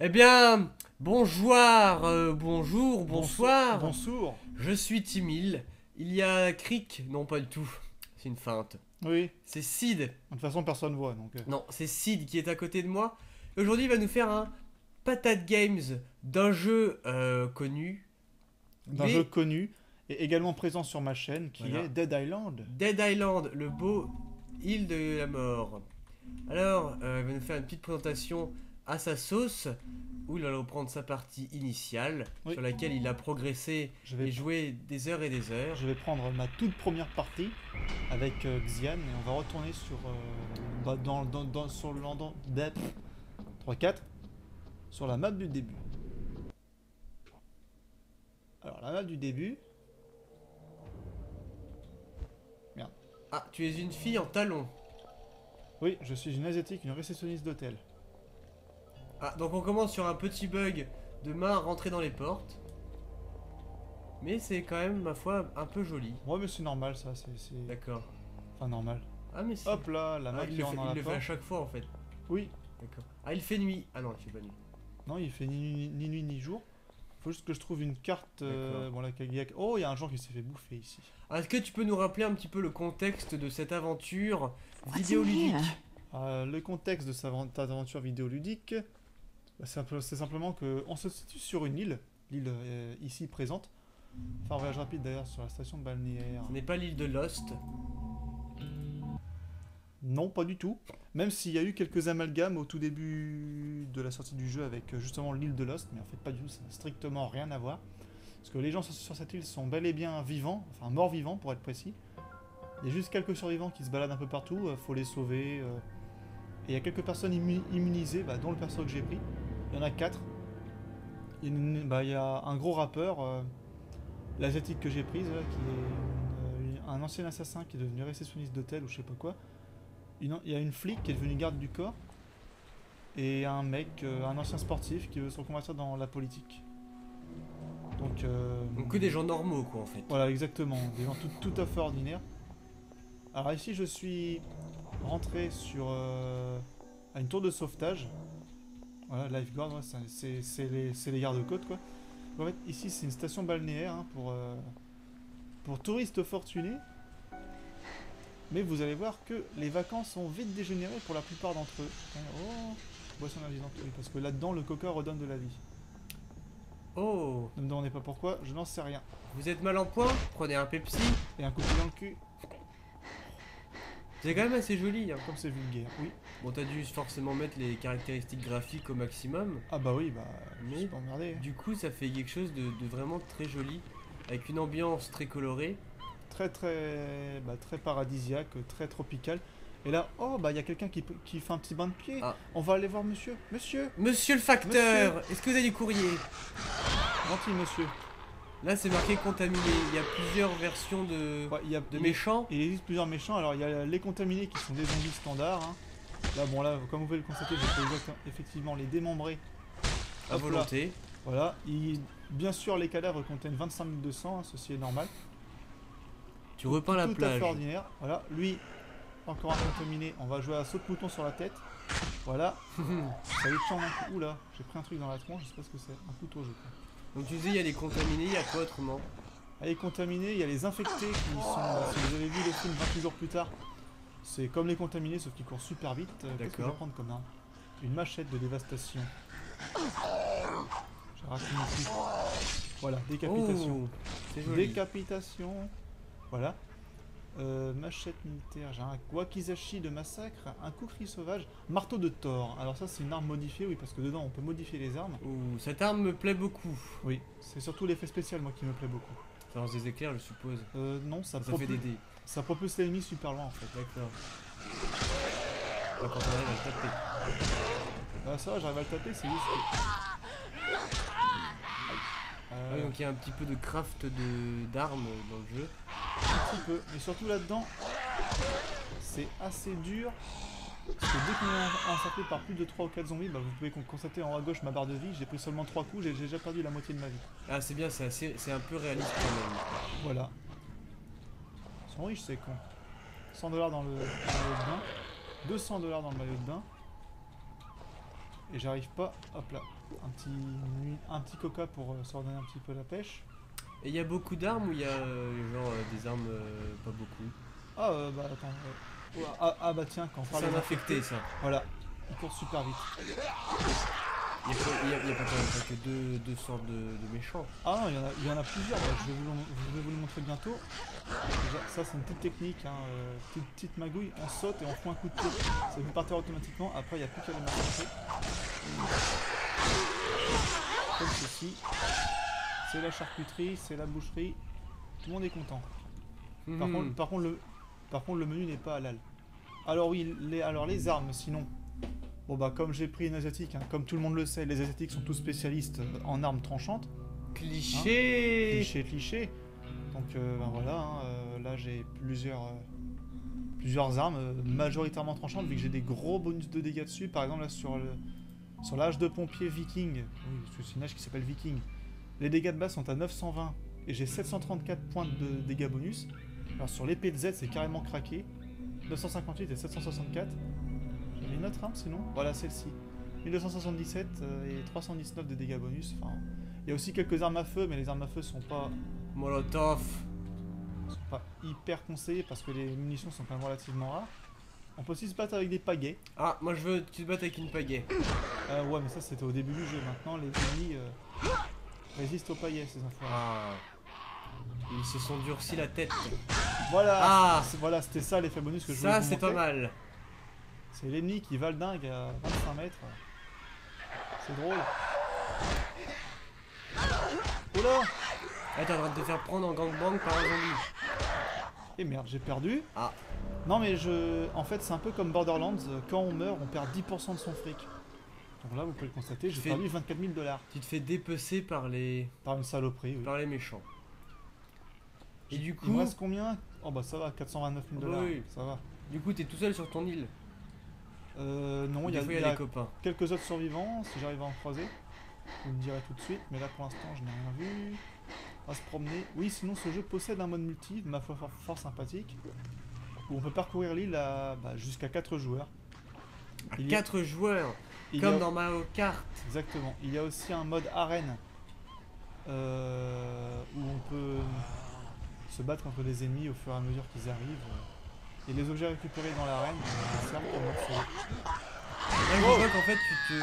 Eh bien, bonjour, bonjour, bonsoir. Bonsoir. Je suis Timil. Il y a Crick. Non, pas du tout. C'est une feinte. Oui, de C'est Sid. toute façon personne voit donc. Non, c'est Sid qui est à côté de moi. Aujourd'hui, il va nous faire un patate games d'un jeu connu. D'un jeu Mais connu et également présent sur ma chaîne qui voilà. est Dead Island. Dead Island, le beau île de la mort. Alors, il va nous faire une petite présentation à sa sauce, où il va reprendre sa partie initiale, Oui. sur laquelle il a progressé Je et vais, joué des heures et des heures. je vais prendre ma toute première partie avec Xian et on va retourner sur sur le landon 3-4 sur la map du début. Alors la map du début. Merde. Ah, tu es une fille en talons. Oui, je suis une asiatique, une réceptionniste d'hôtel. Ah, donc on commence sur un petit bug de main rentrée dans les portes. Mais c'est quand même, ma foi, un peu joli. Ouais mais c'est normal ça, c'est. D'accord. Enfin normal. Ah, mais c'est... Hop là, la Ah, map il qui le rentre fait, dans il la le fait à porte. chaque fois, en fait. Oui. D'accord. Ah, il fait nuit. Ah non, il fait pas nuit. Non, il fait ni nuit ni jour. Faut juste que je trouve une carte. D'accord. Bon, oh, il y a un genre qui s'est fait bouffer ici. Ah, est-ce que tu peux nous rappeler un petit peu le contexte de cette aventure What's in vidéoludique? here? Le contexte de cette aventure vidéoludique, bah, c'est simplement que on se situe sur une île, l'île ici présente. Enfin, un voyage rapide d'ailleurs sur la station balnéaire. Ce n'est pas l'île de Lost. Non, pas du tout. Même s'il y a eu quelques amalgames au tout début de la sortie du jeu avec justement l'île de Lost, mais en fait pas du tout, ça n'a strictement rien à voir. Parce que les gens sur cette île sont bel et bien vivants, enfin morts-vivants pour être précis. Il y a juste quelques survivants qui se baladent un peu partout, faut les sauver. Et il y a quelques personnes immunisées, bah, dont le perso que j'ai pris. Il y en a 4. Il y a un gros rappeur, l'asiatique que j'ai prise, là, qui est un ancien assassin qui est devenu réceptionniste d'hôtel ou je sais pas quoi. Il y a une flic qui est devenue garde du corps. Et un mec, un ancien sportif qui veut se reconvertir dans la politique. Donc, Donc que des gens normaux, quoi, en fait. voilà, exactement. Des gens tout à fait ordinaires. Alors ici, je suis rentré sur à une tour de sauvetage. Voilà, lifeguard, ouais, c'est les gardes-côtes, quoi. En fait, ici, c'est une station balnéaire hein, pour touristes fortunés. Mais vous allez voir que les vacances ont vite dégénéré pour la plupart d'entre eux. Oh, boisson énergisante, oui, parce que là-dedans, le coca redonne de la vie. Oh, Ne me demandez pas pourquoi, je n'en sais rien. vous êtes mal en point? Prenez un Pepsi. Et un coup de pied dans le cul, C'est quand même assez joli, hein. comme c'est vulgaire, oui. Bon, t'as dû forcément mettre les caractéristiques graphiques au maximum. Ah bah oui, bah, je Mais suis pas emmerdé. du coup, ça fait quelque chose de vraiment très joli. Avec une ambiance très colorée. Très paradisiaque, très tropical. Et là, oh bah il y a quelqu'un qui fait un petit bain de pied. Ah. On va aller voir monsieur. Monsieur, Monsieur le facteur, est-ce que vous avez du courrier? gentil monsieur. Là, c'est marqué contaminé. Il y a plusieurs versions de, Ouais, de méchants. il existe plusieurs méchants. Alors il y a les contaminés qui sont des zombies standards. Hein. Là, bon là, comme vous pouvez le constater, j'ai fait effectivement les démembrer. À Hop là. volonté. Voilà. Bien sûr, les cadavres contiennent 25 000 de sang, hein, ceci est normal. Tu repeins la Tout à plage. fait ordinaire. Voilà, lui, encore un contaminé. On va jouer à saut de mouton sur la tête. Voilà. Ça lui tient un coup. Oula, j'ai pris un truc dans la tronche, je sais pas ce que c'est. Un couteau, je crois. Donc tu disais, il y a les contaminés, il y a quoi autrement? Ah, les contaminés, il y a les infectés qui sont. Si vous avez vu le film 28 jours plus tard, c'est comme les contaminés, sauf qu'ils courent super vite. Qu'est-ce que je vais D'accord. prendre comme arme? Une machette de dévastation. J'ai raté ici. Voilà, décapitation. Oh, c'est joli. Décapitation. Voilà. Machette militaire, j'ai un wakizashi de massacre, un kukri sauvage, marteau de Thor. Alors ça c'est une arme modifiée, oui, parce que dedans on peut modifier les armes. Ouh, cette arme me plaît beaucoup. Oui, c'est surtout l'effet spécial moi qui me plaît beaucoup. Ça lance des éclairs, je suppose. Non, Ça fait des dés. ça propulse l'ennemi super loin en fait. D'accord. Là, quand on arrive à le taper. Ah, ça va, j'arrive à le taper, c'est juste que... Ah oui, donc il y a un petit peu de craft d'armes dans le jeu. un petit peu, mais surtout là-dedans, c'est assez dur. Parce que dès qu'on est encerclé par plus de 3 ou 4 zombies, bah, vous pouvez constater en haut à gauche ma barre de vie, j'ai pris seulement 3 coups, j'ai déjà perdu la moitié de ma vie. Ah, c'est bien, c'est un peu réaliste quand même. Voilà. Ils sont riches ces cons. 100 $ dans le maillot de bain. 200 $ dans le maillot de bain. Et j'arrive pas. Hop là. Un petit coca pour se redonner un petit peu la pêche. Et il y a beaucoup d'armes ou il y a genre des armes pas beaucoup? Ah bah attends. Bah tiens, quand on parle C'est un des infecté ça. voilà. Il court super vite. Il y a pas que deux sortes de méchants. Ah non, il y en a plusieurs. Bah, je vais vous le montrer bientôt. Déjà, ça c'est une petite technique. Hein, petite magouille. On saute et on fout un coup de pied. Ça vous partir automatiquement. Après, il n'y a plus qu'à les marcher. Comme ceci. C'est la charcuterie, c'est la boucherie. Tout le monde est content. Par contre, le menu n'est pas halal. Alors oui, les armes, sinon. Bon bah comme j'ai pris une asiatique, hein, comme tout le monde le sait, les asiatiques sont tous spécialistes en armes tranchantes. Cliché. Hein, cliché. Donc ben voilà, hein, là j'ai plusieurs armes, majoritairement tranchantes, vu que j'ai des gros bonus de dégâts dessus. Par exemple là sur la hache de pompier viking, oui, parce que c'est une hache qui s'appelle viking, les dégâts de base sont à 920 et j'ai 734 points de dégâts bonus. Alors sur l'épée de Z c'est carrément craqué, 958 et 764. J'avais une autre arme sinon, voilà celle-ci, 1277 et 319 de dégâts bonus. Enfin, il y a aussi quelques armes à feu, mais les armes à feu sont pas hyper conseillées parce que les munitions sont quand même relativement rares. On peut aussi se battre avec des pagaies. Ah, moi je veux que tu te battes avec une pagaie. Ouais, mais ça c'était au début du jeu. Maintenant, les ennemis résistent aux pagaies, ces enfants. Ah. Ils se sont durcis la tête. Voilà. Ah. Voilà, c'était ça l'effet bonus que je voulais Ça vous c'est pas montrer. mal. C'est l'ennemi qui va le dingue à 25 mètres. C'est drôle. Oula. Ah, t'es en train de te faire prendre en gangbang par un zombie. Et merde, j'ai perdu. Ah. Non mais en fait c'est un peu comme Borderlands, quand on meurt on perd 10% de son fric. Donc là vous pouvez le constater, j'ai perdu 24 000 $. Tu te fais dépecer par les Par une saloperie, oui. par les méchants. Et du coup, il me reste combien? Oh bah ça va, 429 000 $, oui. ça va. Du coup t'es tout seul sur ton île. Non, il y a a des copains. quelques autres survivants, si j'arrive à en croiser. Vous me direz tout de suite, mais là pour l'instant je n'ai rien vu. On va se promener. Oui, sinon ce jeu possède un mode multi, de ma foi fort sympathique, où on peut parcourir l'île jusqu'à 4 joueurs. 4 joueurs, comme dans Mario Kart. Exactement. Il y a aussi un mode arène, où on peut se battre contre des ennemis au fur et à mesure qu'ils arrivent. Et les objets récupérés dans l'arène servent comme mode solo. Là, je vois qu'en fait tu te...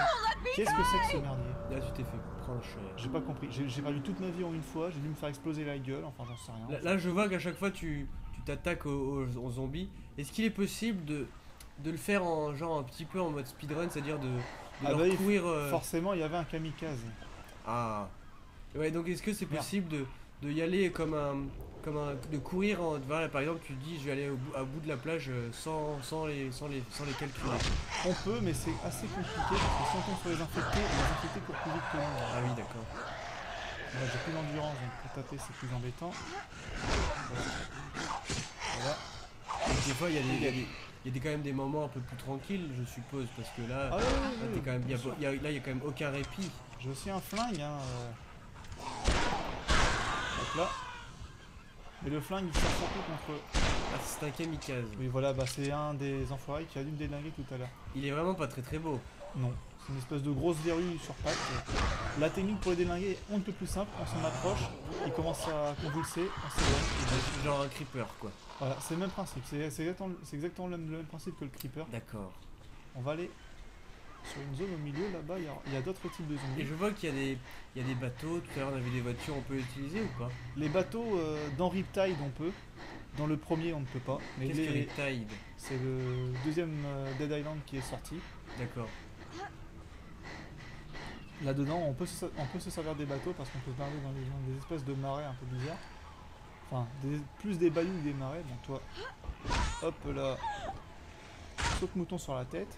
Qu'est-ce que c'est que ce merdier? Là tu t'es fait prendre cher. J'ai pas compris. J'ai perdu toute ma vie en une fois, j'ai dû me faire exploser la gueule, enfin j'en sais rien. Là je vois qu'à chaque fois tu t'attaques aux zombies. Est-ce qu'il est possible de le faire en genre un petit peu en mode speedrun, c'est-à-dire de leur courir Forcément il y avait un kamikaze. Ah. Ouais, donc est-ce que c'est possible de y aller de courir voilà, par exemple tu dis je vais aller à bout de la plage sans les calculer. On peut, mais c'est assez compliqué parce que si on tombe sur les infectés courent plus vite que nous. Ah oui, d'accord. Moi j'ai plus d'endurance donc pour taper c'est plus embêtant. Voilà. Et des fois il y a quand même des moments un peu plus tranquilles, je suppose, parce que là, t'es quand même là il y a quand même aucun répit. J'ai aussi un flingue, hein. Hop là. Mais le flingue il sert surtout contre... Ah, c'est un kamikaze. Oui voilà, c'est un des enfoirés qui a dû me délinguer tout à l'heure. Il est vraiment pas très beau. Non, c'est une espèce de grosse verrue sur pattes. La technique pour les délinguer est un peu plus simple, on s'en approche, il commence à convulser, on s'éloigne. Genre un creeper quoi. Voilà, c'est le même principe, c'est exactement le même principe que le creeper. D'accord. On va aller sur une zone au milieu, là-bas il y a d'autres types de zombies. Et je vois qu'il y a des bateaux, tout à l'heure on avait des voitures, on peut les utiliser ou pas? Les bateaux dans Riptide on peut, dans le premier on ne peut pas. Qu'est-ce que Riptide? C'est le deuxième Dead Island qui est sorti. D'accord. Là-dedans on peut se servir des bateaux parce qu'on peut se barrer dans des espèces de marais un peu bizarres. Enfin, plus des bayous que des marais, donc toi, hop là, saute-mouton sur la tête.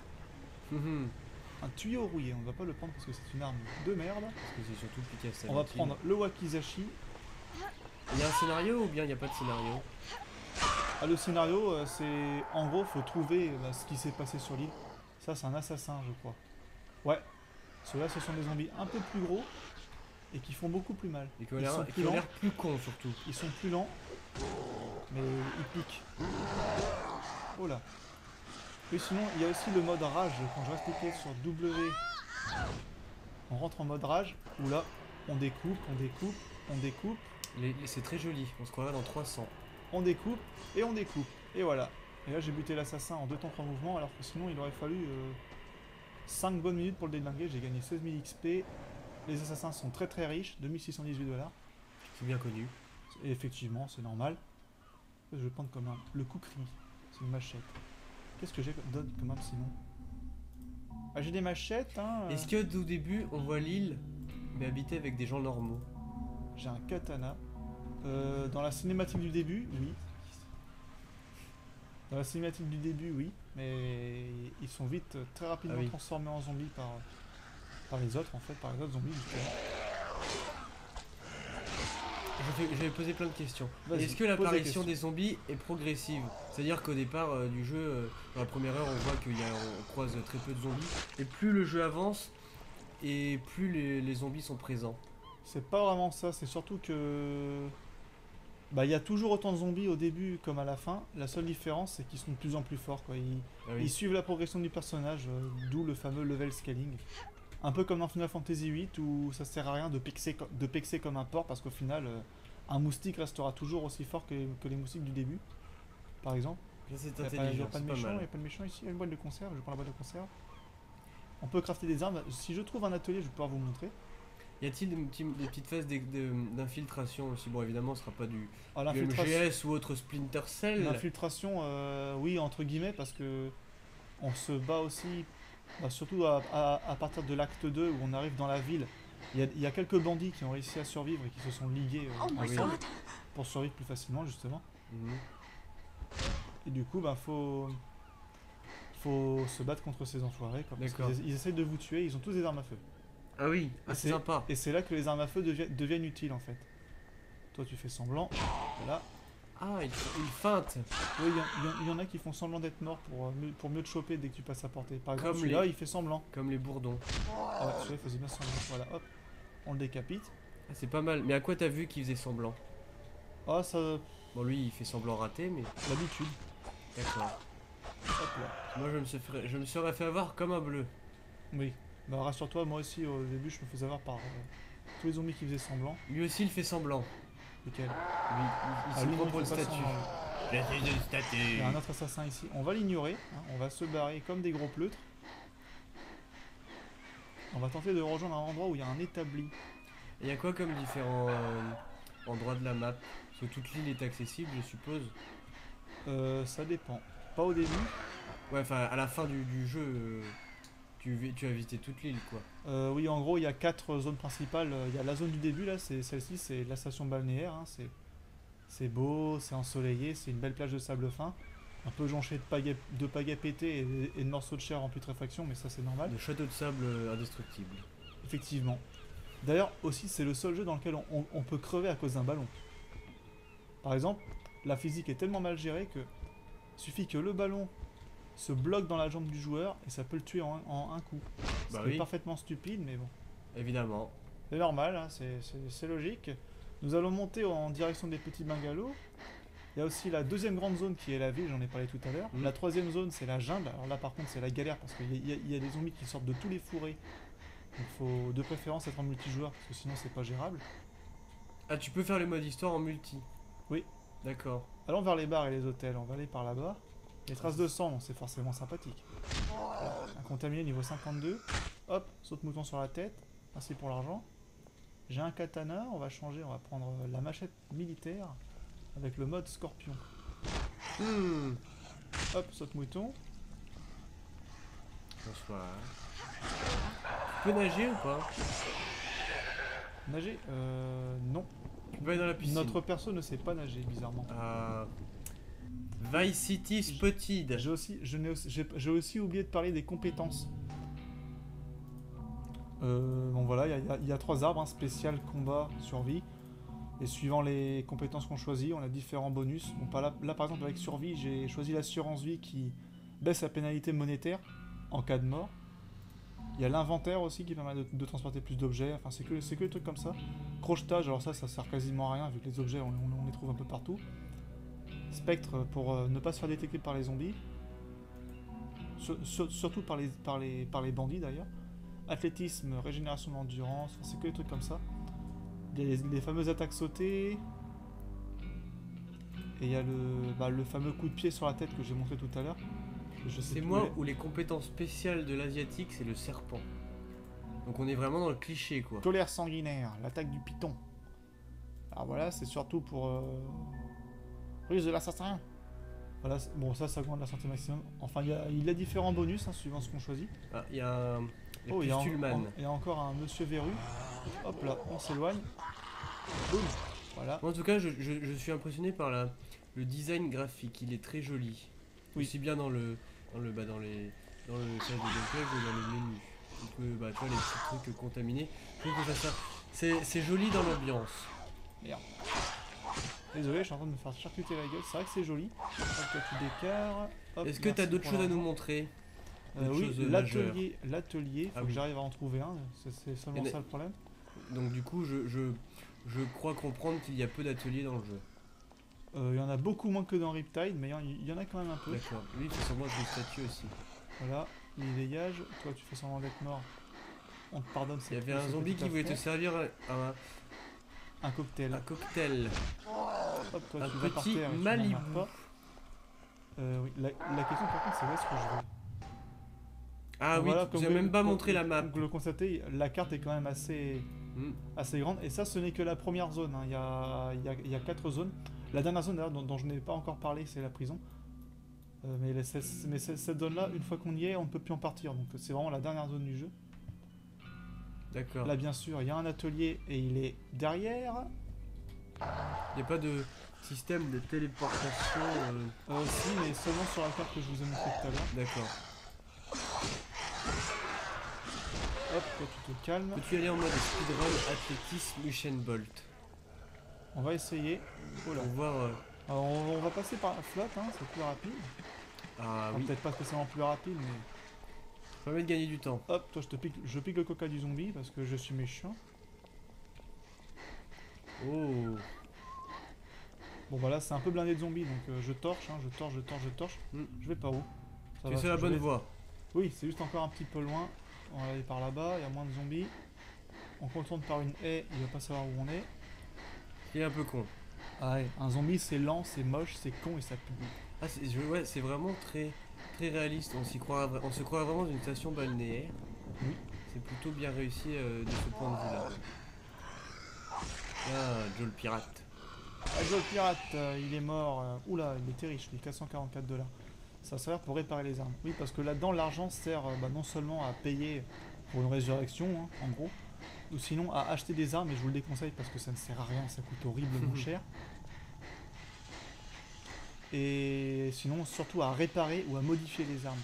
Un tuyau rouillé, on ne va pas le prendre parce que c'est une arme de merde. Parce que c'est surtout efficace. On va prendre le wakizashi. Il y a un scénario ou bien il n'y a pas de scénario? Ah, le scénario, c'est en gros, faut trouver ce qui s'est passé sur l'île. Ça, c'est un assassin, je crois. Ouais, ceux-là, ce sont des zombies un peu plus gros et qui font beaucoup plus mal. Et qui ont l'air plus cons surtout. Ils sont plus lents, mais ils piquent. Oh là. Oui, sinon, il y a aussi le mode rage. Quand je reste cliqué sur W, on rentre en mode rage, où là, on découpe, on découpe, on découpe, C'est très joli, on se croirait dans 300. on découpe, et on découpe. Et voilà. Et là, j'ai buté l'assassin en 2 temps 3 mouvements, alors que sinon, il aurait fallu 5 bonnes minutes pour le délinguer. J'ai gagné 16 000 XP. Les assassins sont très très riches, 2618 $. C'est bien connu. Et effectivement, c'est normal. Je vais prendre comme le kukri. C'est une machette. Qu'est-ce que j'ai d'autre comme arme sinon? Ah, j'ai des machettes, hein. Est-ce que au début, on voit l'île, mais habitée avec des gens normaux? J'ai un katana. Dans la cinématique du début, oui. Dans la cinématique du début, oui. Mais ils sont vite, très rapidement transformés en zombies par les autres, en fait, par les autres zombies, justement. J'avais posé plein de questions. Vas-y, Est-ce que l'apparition des zombies est progressive? C'est-à-dire qu'au départ du jeu, dans la première heure, on voit qu'on croise très peu de zombies. Et plus le jeu avance, et plus les zombies sont présents. C'est pas vraiment ça, c'est surtout que... Bah, il y a toujours autant de zombies au début comme à la fin. La seule différence, c'est qu'ils sont de plus en plus forts, quoi. Ils suivent la progression du personnage, d'où le fameux level scaling. Un peu comme dans Final Fantasy VIII, où ça sert à rien de pexer comme un porc, parce qu'au final, un moustique restera toujours aussi fort que les moustiques du début, par exemple. Ça, c'est Il n'y intelligent, a pas de c'est pas méchant, il mal. n'y a pas de méchant ici. Il y a une boîte de conserve, je prends la boîte de conserve. On peut crafter des armes. Si je trouve un atelier, je vais pouvoir vous montrer. Y a-t-il des petites phases d'infiltration aussi? Bon, évidemment, ce sera pas du Ah, l'infiltration. MGS ou autre Splinter Cell. L'infiltration, oui, entre guillemets, parce que on se bat aussi, bah, surtout à partir de l'acte 2 où on arrive dans la ville. Il y a quelques bandits qui ont réussi à survivre et qui se sont ligués ensemble pour survivre plus facilement, justement. Mhm. Et du coup, bah, faut se battre contre ces enfoirés, quoi, parce D'accord. qu'ils essayent de vous tuer, ils ont tous des armes à feu. Ah oui, c'est sympa. Et c'est là que les armes à feu deviennent utiles, en fait. Toi, tu fais semblant, voilà. Ah, il feinte. Oui, il y en a qui font semblant d'être morts pour mieux te choper dès que tu passes à portée. Par exemple, Comme celui-là, il fait semblant. Comme les bourdons. Ah ouais, celui-là, il faisait bien semblant. Voilà, hop, on le décapite. Ah, c'est pas mal. Mais à quoi t'as vu qu'il faisait semblant? Ah, ça, Bon, lui, il fait semblant raté, mais l'habitude. d'accord. Hop là. Moi, je me serais fait avoir comme un bleu. Oui. Bah, rassure-toi, moi aussi, au début, je me faisais avoir par tous les zombies qui faisaient semblant. Lui aussi, il fait semblant. Lequel? Il Ah, se lui, prend non, pour il une fait pas statue. semblant. Je suis une Il y statue. a un autre assassin ici. On va l'ignorer. Hein. On va se barrer comme des gros pleutres. On va tenter de rejoindre un endroit où il y a un établi. Il y a quoi comme différents endroits de la map? Parce que toute l'île est accessible, je suppose. Ça dépend. Pas au début. Ouais, enfin, à la fin du jeu, tu as visité toute l'île, quoi. Oui, en gros, il y a 4 zones principales. Il y a la zone du début, là, c'est celle-ci, c'est la station balnéaire. Hein. C'est beau, c'est ensoleillé, c'est une belle plage de sable fin. Un peu jonché de pagaie pétée et de morceaux de chair en putréfaction, mais ça, c'est normal. Le château de sable indestructible. Effectivement. D'ailleurs, aussi, c'est le seul jeu dans lequel on peut crever à cause d'un ballon. Par exemple, la physique est tellement mal gérée que suffit que le ballon se bloque dans la jambe du joueur et ça peut le tuer en un coup. Bah C'est oui. parfaitement stupide, mais bon. Évidemment. C'est normal, hein, c'est logique. Nous allons monter en direction des petits bungalows. Il y a aussi la deuxième grande zone qui est la ville, j'en ai parlé tout à l'heure. Mhm. La troisième zone, c'est la jungle. Alors là, par contre, c'est la galère parce qu'il y a des zombies qui sortent de tous les fourrés. Donc faut de préférence être en multijoueur parce que sinon, c'est pas gérable. Ah, tu peux faire le mode histoire en multi? Oui. D'accord. Allons vers les bars et les hôtels. On va aller par là-bas. Les traces de sang, c'est forcément sympathique. Voilà, un contaminé niveau 52. Hop, saute mouton sur la tête. Merci pour l'argent. J'ai un katana, on va changer, on va prendre la machette militaire avec le mode scorpion. Hmm. Hop, saute mouton. Bonsoir. Tu peux nager ou pas? Nager non. Tu peux aller dans la piscine. Notre perso ne sait pas nager, bizarrement. Vice City Spotted. J'ai aussi oublié de parler des compétences. Bon voilà, il y a 3 arbres, hein, spécial, combat, survie. Et suivant les compétences qu'on choisit, on a différents bonus. Bon, là par exemple avec survie, j'ai choisi l'assurance vie qui baisse la pénalité monétaire en cas de mort. Il y a l'inventaire aussi qui permet de transporter plus d'objets, enfin c'est que des trucs comme ça. Crochetage, alors ça sert quasiment à rien vu que les objets on les trouve un peu partout. Spectre pour ne pas se faire détecter par les zombies. Surtout par les bandits d'ailleurs. Athlétisme, régénération d'endurance, enfin, c'est que des trucs comme ça. Il y a les fameuses attaques sautées. Et il y a le fameux coup de pied sur la tête que j'ai montré tout à l'heure. C'est moi où les compétences spéciales de l'asiatique, c'est le serpent. Donc on est vraiment dans le cliché, quoi. Colère sanguinaire, l'attaque du python. Alors voilà, c'est surtout pour... Ruse de l'assassin. Voilà, bon ça augmente la santé maximum. Enfin, il a différents bonus, hein, suivant ce qu'on choisit. Ah, il y a un... Il y a encore un monsieur verru. Hop là, on s'éloigne. Boum. Voilà. Moi, en tout cas, je suis impressionné par le design graphique. Il est très joli. Oui. Aussi bien dans le stage de gameplay que dans le menu. Donc, tu vois, les petits trucs contaminés. Je trouve que c'est joli dans l'ambiance. Merde. Désolé, je suis en train de me faire charcuter la gueule. C'est vrai que c'est joli. Hop, toi, tu décarres. Est-ce que tu as d'autres choses à nous montrer? Oui, l'atelier, faut que j'arrive à en trouver un. C'est seulement ça le problème. Donc du coup, je crois comprendre qu'il y a peu d'ateliers dans le jeu. Il y en a beaucoup moins que dans Riptide, mais il y en a quand même un peu. D'accord. Lui, il fait semblant de statue aussi. Voilà, il dégage. Toi, tu fais semblant d'être mort. On te pardonne. Il y avait un zombie qui voulait te servir un cocktail. Un cocktail. Hop, toi, Un tu vas par petit terre et tu Malibu. n'en marres pas. Oui, la question par contre, c'est où est-ce que je vais. Ah oui, voilà, tu n'as même pas montré la map. Comme vous le constatez, la carte est quand même assez grande. Et ça, ce n'est que la première zone. Hein. Il y a 4 zones. La dernière zone dont je n'ai pas encore parlé, c'est la prison. Mais cette zone-là, une fois qu'on y est, on ne peut plus en partir. Donc c'est vraiment la dernière zone du jeu. D'accord. Là, bien sûr, il y a un atelier et il est derrière. Il n'y a pas de système de téléportation Si, mais seulement sur la carte que je vous ai montré tout à l'heure. D'accord. Hop, toi tu te calmes. Peux-tu aller en mode speedrun, athlétisme, Usain Bolt? On va essayer. Oh là. Pour voir... Alors, on va passer par la flotte, hein, c'est plus rapide. Ah Enfin, oui. peut-être pas spécialement plus rapide, mais... Ça permet de gagner du temps. Hop, toi je pique le coca du zombie parce que je suis méchant. Oh. Bon bah là c'est un peu blindé de zombies donc je torche, hein, je torche. Je vais par où? Tu es sur la bonne voie. Oui, c'est juste encore un petit peu loin. On va aller par là-bas, il y a moins de zombies. On contourne par une haie, il va pas savoir où on est. Il est un peu con. Ah ouais, un zombie c'est lent, c'est moche, c'est con et ça pue. Ah, c'est vraiment très réaliste. On se croit vraiment dans une station balnéaire. Oui. C'est plutôt bien réussi de ce point de vue-là. Ah, Joe le pirate. Ah, Joe le pirate, il est mort. Oula, il était riche, lui, 444 $. Ça sert pour réparer les armes. Oui, parce que là-dedans, l'argent sert non seulement à payer pour une résurrection, hein, en gros, ou sinon à acheter des armes, et je vous le déconseille parce que ça ne sert à rien, ça coûte horriblement cher. Et sinon, surtout à réparer ou à modifier les armes.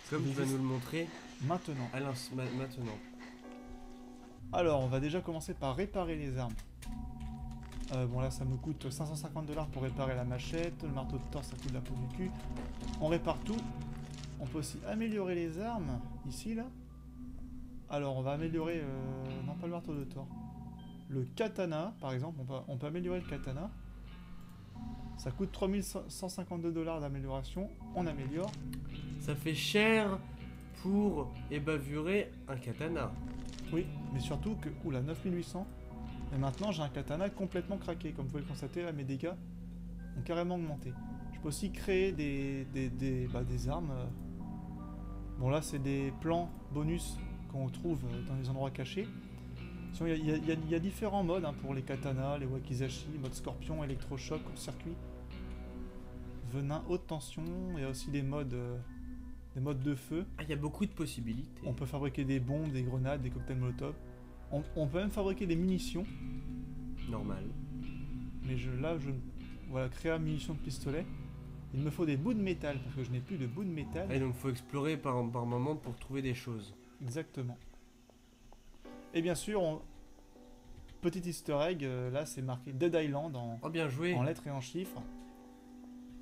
Comme tu vas nous le montrer maintenant. Maintenant. Alors, on va déjà commencer par réparer les armes. Bon là ça me coûte 550 $ pour réparer la machette, le marteau de Thor ça coûte la peau du cul. On répare tout. On peut aussi améliorer les armes, ici là. Alors on va améliorer, non pas le marteau de Thor. Le katana par exemple, on peut améliorer le katana. Ça coûte 3152 $ d'amélioration, on améliore. Ça fait cher pour ébavurer un katana. Oui, mais surtout que, oula, 9800. Et maintenant j'ai un katana complètement craqué, comme vous pouvez le constater, là mes dégâts ont carrément augmenté. Je peux aussi créer des armes. Bon là c'est des plans bonus qu'on trouve dans les endroits cachés. Sinon il y a différents modes hein, pour les katanas, les wakizashi, mode scorpion, électrochoc, court-circuit, venin, haute tension, il y a aussi des modes de feu. Ah, il y a beaucoup de possibilités. On peut fabriquer des bombes, des grenades, des cocktails molotov. On peut même fabriquer des munitions. Normal. Mais voilà, créer munitions de pistolet. Il me faut des bouts de métal, parce que je n'ai plus de bouts de métal. Et donc faut explorer par moment pour trouver des choses. Exactement. Et bien sûr, petit easter egg, là c'est marqué Dead Island Oh, bien joué. en lettres et en chiffres.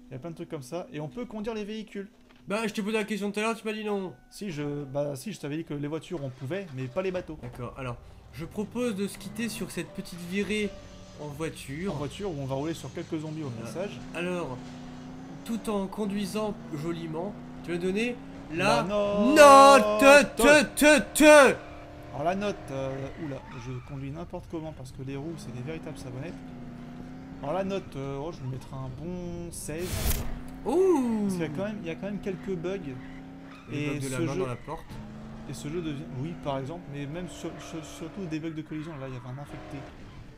Il y a plein de trucs comme ça. Et on peut conduire les véhicules. Bah, je t'ai posé la question tout à l'heure, tu m'as dit non. Si je t'avais dit que les voitures on pouvait, mais pas les bateaux. D'accord, alors, je propose de se quitter sur cette petite virée en voiture. En voiture où on va rouler sur quelques zombies au passage. Alors, tout en conduisant joliment, tu vas donner la note. note te. Alors la note, oula, je conduis n'importe comment parce que les roues c'est des véritables savonnettes. Alors la note, je vais mettre un bon 16. Ouh. Parce qu'il y a quand même quelques bugs. Et Et de la ce main jeu, dans la porte. et ce jeu devient... Oui, par exemple, mais même surtout des bugs de collision. Là, il y avait un infecté.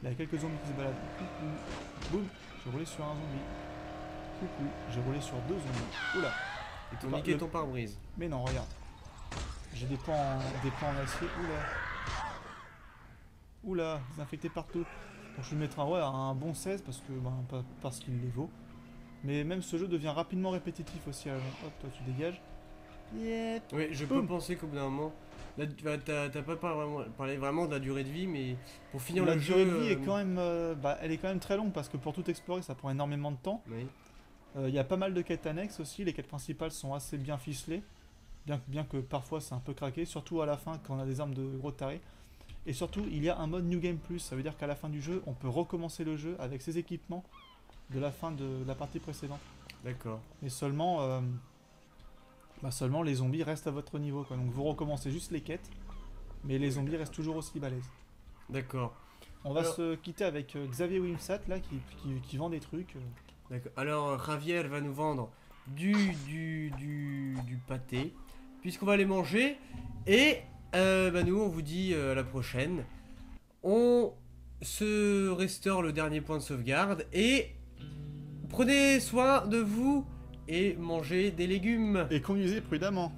Il y a quelques zombies qui se baladent. Coucou. Boum, j'ai roulé sur un zombie. Coucou, j'ai roulé sur 2 zombies. Oula. Et t'ont niqué ton pare-brise. Mais non, regarde. J'ai des pans en acier. Oula, des infectés partout. Donc je vais mettre un bon 16 parce que parce qu'il les vaut. Mais même ce jeu devient rapidement répétitif aussi. Hop, toi tu dégages. Yep. Oui, je peux penser qu'au bout d'un moment, là, t'as pas parlé vraiment de la durée de vie, mais pour finir La le durée jeu. de vie est quand même, elle est quand même très longue parce que pour tout explorer ça prend énormément de temps. Oui. Il y a pas mal de quêtes annexes aussi. Les quêtes principales sont assez bien ficelées. Bien que parfois c'est un peu craqué, surtout à la fin quand on a des armes de gros tarés. Et surtout, il y a un mode New Game Plus, ça veut dire qu'à la fin du jeu, on peut recommencer le jeu avec ses équipements de la fin de la partie précédente. D'accord. Mais seulement, seulement les zombies restent à votre niveau, quoi. Donc vous recommencez juste les quêtes, mais les zombies restent toujours aussi balèzes. D'accord. On va se quitter avec Xavier Wimsat là qui vend des trucs. D'accord. Alors, Javier va nous vendre du pâté, puisqu'on va les manger. Et nous, on vous dit à la prochaine. On se restaure le dernier point de sauvegarde. Et prenez soin de vous et mangez des légumes. Et conduisez prudemment.